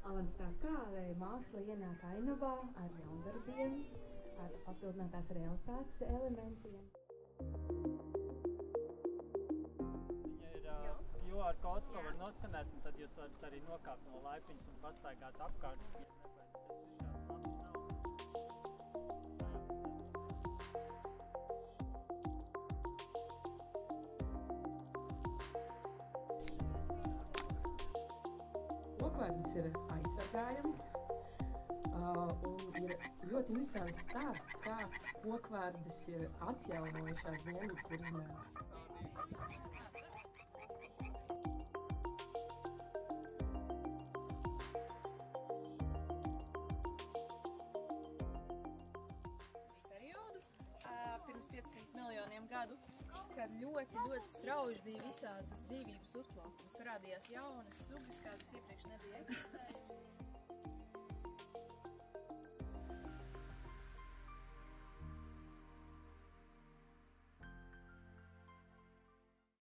Alans, tā kā māksla ienāk ainavā ar jaundarbiem, ar papildinātās realitātes elementiem. Viņa ir QR kods, ko var noskanēt, un tad jūs varat arī nokāpt no laipiņas un pastaigāt apkārt. Kokvārds ir aizsargājams, un ir ļoti interesants stāsts, kā kokvārdas ir atjaunojušās Dienvidkurzemē. Periodu, pirms 500 miljoniem gadu, kad ļoti strauji bija visādas dzīvības uzplaukums. Parādījās jaunas sugas, kādas iepriekš nebija eksistējušas.